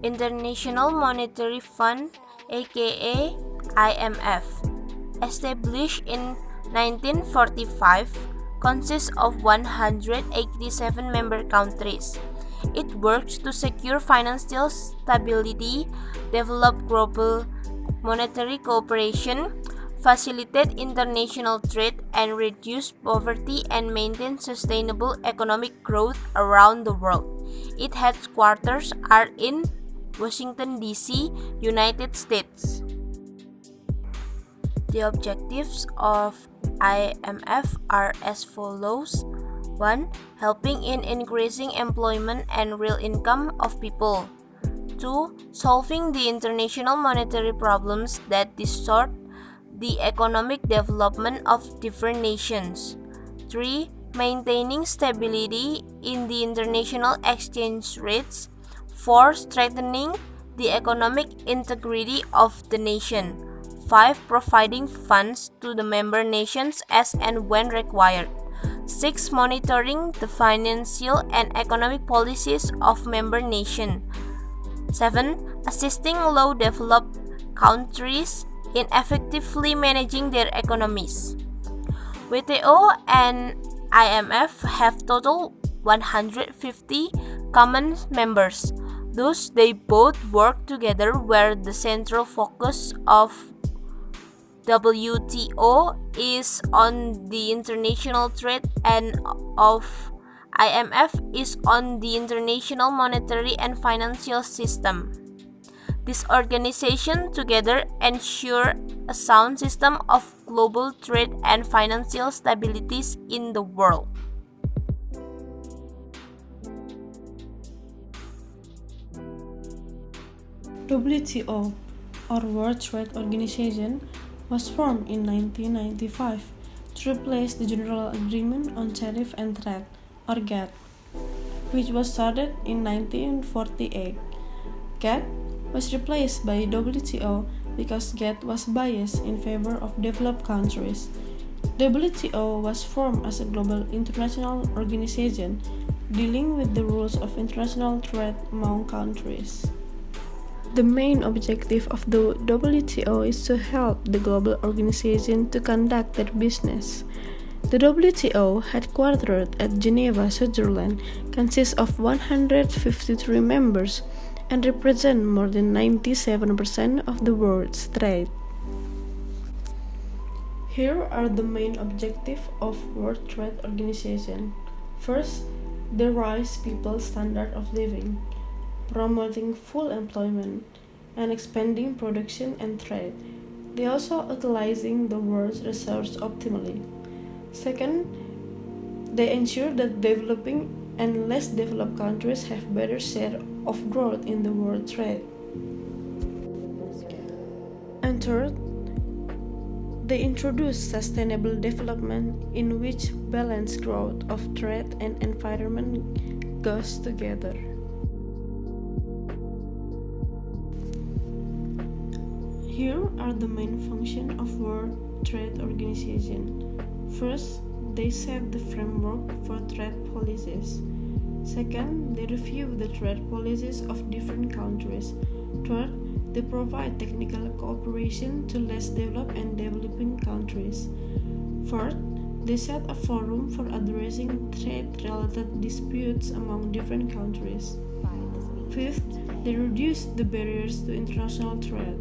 International Monetary Fund, aka IMF, established in 1945, consists of 187 member countries. It works to secure financial stability, develop global monetary cooperation, facilitate international trade, and reduce poverty and maintain sustainable economic growth around the world. Its headquarters are in Washington, D.C., United States. The objectives of IMF are as follows. 1. Helping in increasing employment and real income of people. 2. Solving the international monetary problems that distort the economic development of different nations. 3. Maintaining stability in the international exchange rates. 4. Strengthening the economic integrity of the nation. 5. Providing funds to the member nations as and when required. 6. Monitoring the financial and economic policies of member nations. 7. Assisting low-developed countries in effectively managing their economies. WTO and IMF have total 150 common members. Thus, they both work together where the central focus of WTO is on the international trade and of IMF is on the international monetary and financial system. These organizations together ensure a sound system of global trade and financial stabilities in the world. WTO, or World Trade Organization, was formed in 1995 to replace the General Agreement on Tariff and Trade, or GATT, which was started in 1948. GATT was replaced by WTO because GATT was biased in favor of developed countries. WTO was formed as a global international organization dealing with the rules of international trade among countries. The main objective of the WTO is to help the global organization to conduct their business. The WTO, headquartered at Geneva, Switzerland, consists of 153 members and represent more than 97% of the world's trade. Here are the main objectives of World Trade Organization. First, they raise people's standard of living, promoting full employment, and expanding production and trade. They also utilizing the world's resources optimally. Second, they ensure that developing and less developed countries have better share of growth in the world trade. And third, they introduce sustainable development in which balanced growth of trade and environment goes together. Here are the main functions of World Trade Organization. First, they set the framework for trade policies. Second, they review the trade policies of different countries. Third, they provide technical cooperation to less developed and developing countries. Fourth, they set a forum for addressing trade-related disputes among different countries. Fifth, they reduce the barriers to international trade.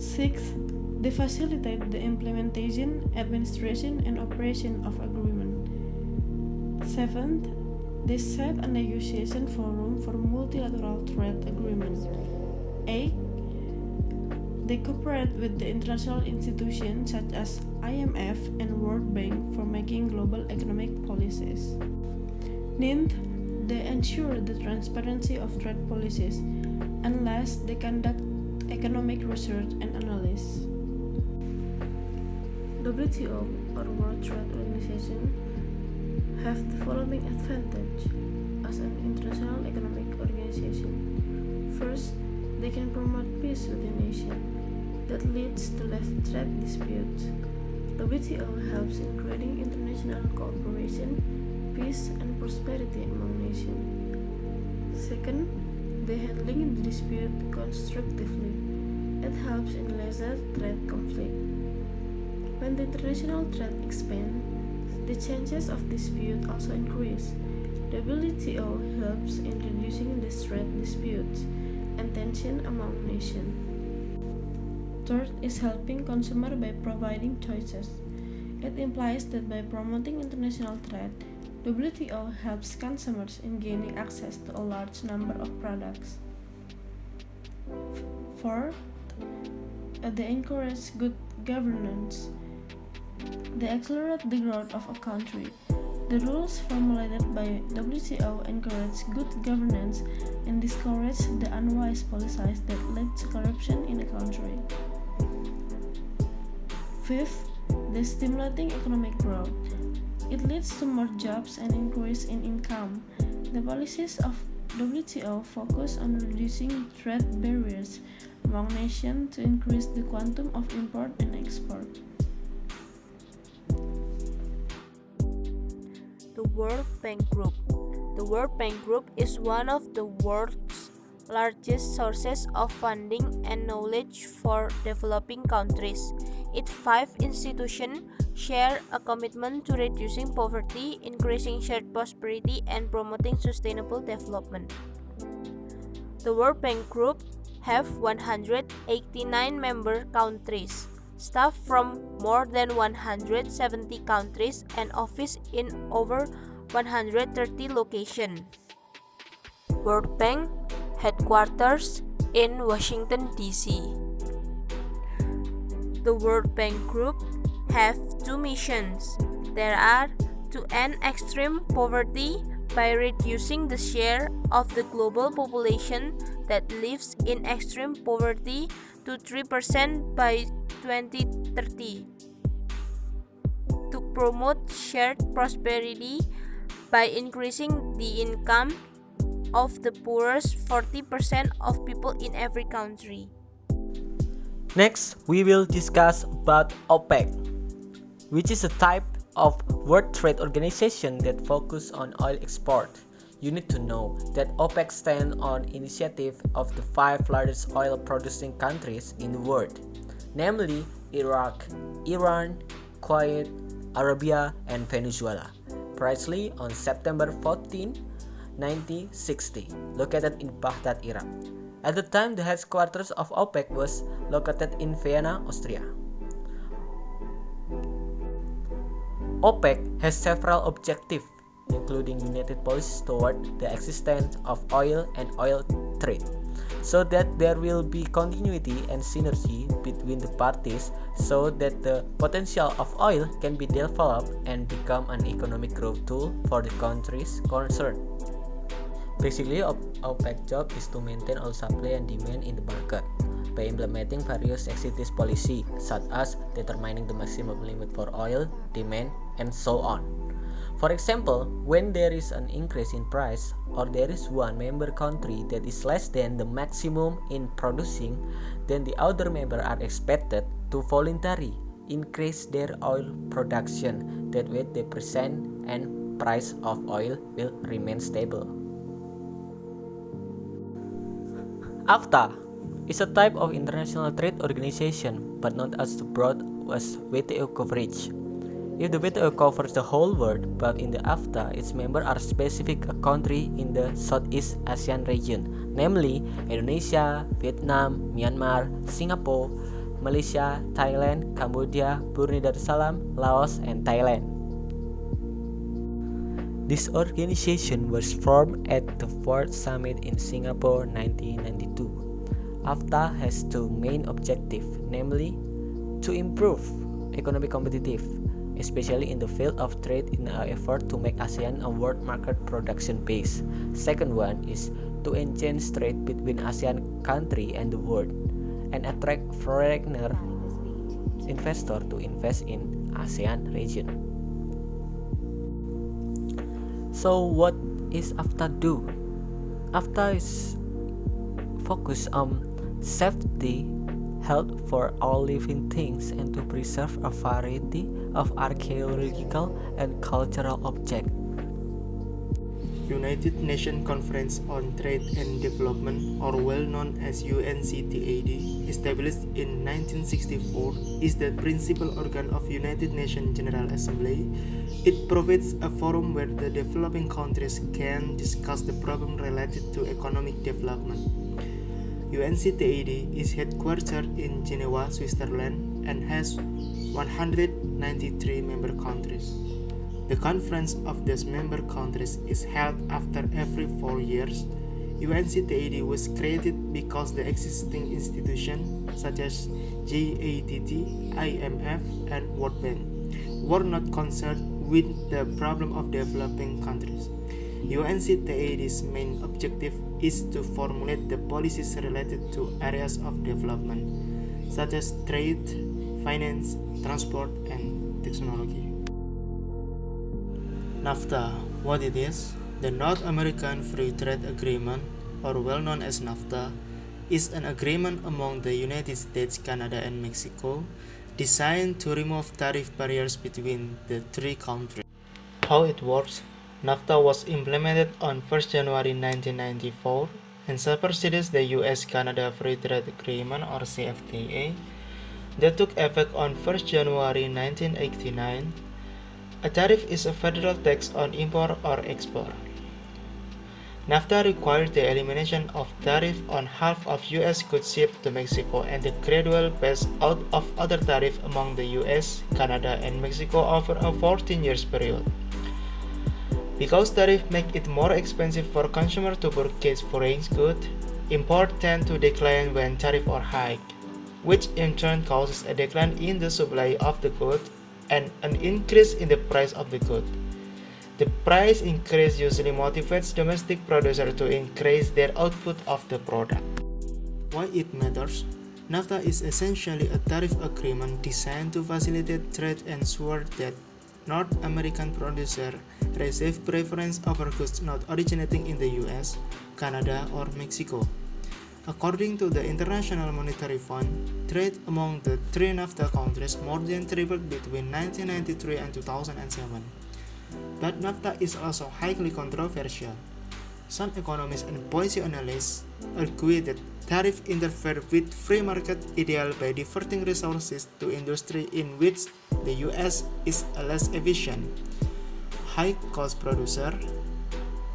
Sixth, they facilitate the implementation, administration, and operation of agreement. Seventh, they set a negotiation forum for multilateral trade agreements. Eighth, they cooperate with the international institutions such as IMF and World Bank for making global economic policies. Ninth, they ensure the transparency of trade policies. And last, they conduct Economic Research and Analysis. WTO, or World Trade Organization, have the following advantage as an international economic organization. First, they can promote peace within nations. That leads to less trade disputes. WTO helps in creating international cooperation, peace, and prosperity among nations. Second, they handling the dispute constructively. It helps in lesser trade conflict. When the international trade expands, the chances of dispute also increase. WTO helps in reducing the trade disputes and tension among nations. Third is helping consumers by providing choices. It implies that by promoting international trade, WTO helps consumers in gaining access to a large number of products. Fourth, they encourage good governance. They accelerate the growth of a country. The rules formulated by WTO encourage good governance and discourage the unwise policies that lead to corruption in a country. Fifth, the stimulating economic growth. It leads to more jobs and increase in income. The policies of WTO focus on reducing trade barriers among nations to increase the quantum of import and export. The World Bank Group. The World Bank Group is one of the world's largest sources of funding and knowledge for developing countries. Its 5 institutions share a commitment to reducing poverty, increasing shared prosperity, and promoting sustainable development. The World Bank Group have 189 member countries, staff from more than 170 countries, and office in over 130 locations. World Bank headquarters in Washington, D.C. The World Bank Group have 2 missions. There are to end extreme poverty by reducing the share of the global population that lives in extreme poverty to 3% by 2030. To promote shared prosperity by increasing the income of the poorest 40% of people in every country. Next, we will discuss about OPEC, which is a type of World Trade Organization that focuses on oil export. You need to know that OPEC stands on initiative of the 5 largest oil producing countries in the world, namely Iraq, Iran, Kuwait, Arabia, and Venezuela. Precisely on September 14, 1960, located in Baghdad, Iraq. At the time, the headquarters of OPEC was located in Vienna, Austria. OPEC has several objectives, including united policies toward the existence of oil and oil trade, so that there will be continuity and synergy between the parties so that the potential of oil can be developed and become an economic growth tool for the countries concerned. Basically, OPEC job is to maintain oil supply and demand in the market by implementing various exit policy, such as determining the maximum limit for oil demand and so on. For example, when there is an increase in price or there is one member country that is less than the maximum in producing, then the other members are expected to voluntarily increase their oil production. That way the percent and price of oil will remain stable. AFTA is a type of international trade organization, but not as broad as WTO coverage. If the WTO covers the whole world, but in the AFTA, its members are specific a country in the Southeast Asian region, namely Indonesia, Vietnam, Myanmar, Singapore, Malaysia, Thailand, Cambodia, Brunei Darussalam, Laos, and Thailand. This organization was formed at the 4th Summit in Singapore 1992. AFTA has 2 main objectives, namely to improve economic competitiveness, especially in the field of trade in an effort to make ASEAN a world market production base. Second one is to enhance trade between ASEAN countries and the world. and attract foreigner investor to invest in ASEAN region. So what is AFTA do? AFTA is focused on safety, health for all living things, and to preserve a variety of archaeological and cultural objects. United Nations Conference on Trade and Development, or well known as UNCTAD, established in 1964, is the principal organ of United Nations General Assembly. It provides a forum where the developing countries can discuss the problem related to economic development. UNCTAD is headquartered in Geneva, Switzerland, and has 193 member countries. The conference of these member countries is held after every 4 years. UNCTAD was created because the existing institutions such as GATT, IMF, and World Bank were not concerned with the problem of developing countries. UNCTAD's main objective is to formulate the policies related to areas of development, such as trade, finance, transport, and technology. NAFTA, what it is? The North American Free Trade Agreement, or well known as NAFTA, is an agreement among the United States, Canada, and Mexico designed to remove tariff barriers between the three countries. How it works? NAFTA was implemented on 1st January 1994 and supersedes the US-Canada Free Trade Agreement, or CFTA, that took effect on 1st January 1989. A tariff is a federal tax on import or export. NAFTA required the elimination of tariff on half of US goods shipped to Mexico and the gradual phase out of other tariff among the US, Canada, and Mexico over a 14 years period. Because tariffs make it more expensive for consumers to purchase foreign goods, imports tend to decline when tariffs are high, which in turn causes a decline in the supply of the good and an increase in the price of the good. The price increase usually motivates domestic producers to increase their output of the product. Why it matters? NAFTA is essentially a tariff agreement designed to facilitate trade and ensure that North American producers receive preference over goods not originating in the US, Canada, or Mexico. According to the International Monetary Fund, trade among the three NAFTA countries more than tripled between 1993 and 2007. But NAFTA is also highly controversial. Some economists and policy analysts argue that tariffs interfere with free market ideal by diverting resources to industry in which the US is a less efficient, high-cost producer.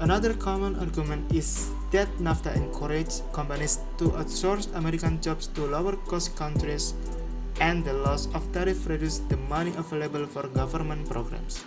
Another common argument is that NAFTA encourages companies to outsource American jobs to lower-cost countries, and the loss of tariff reduces the money available for government programs.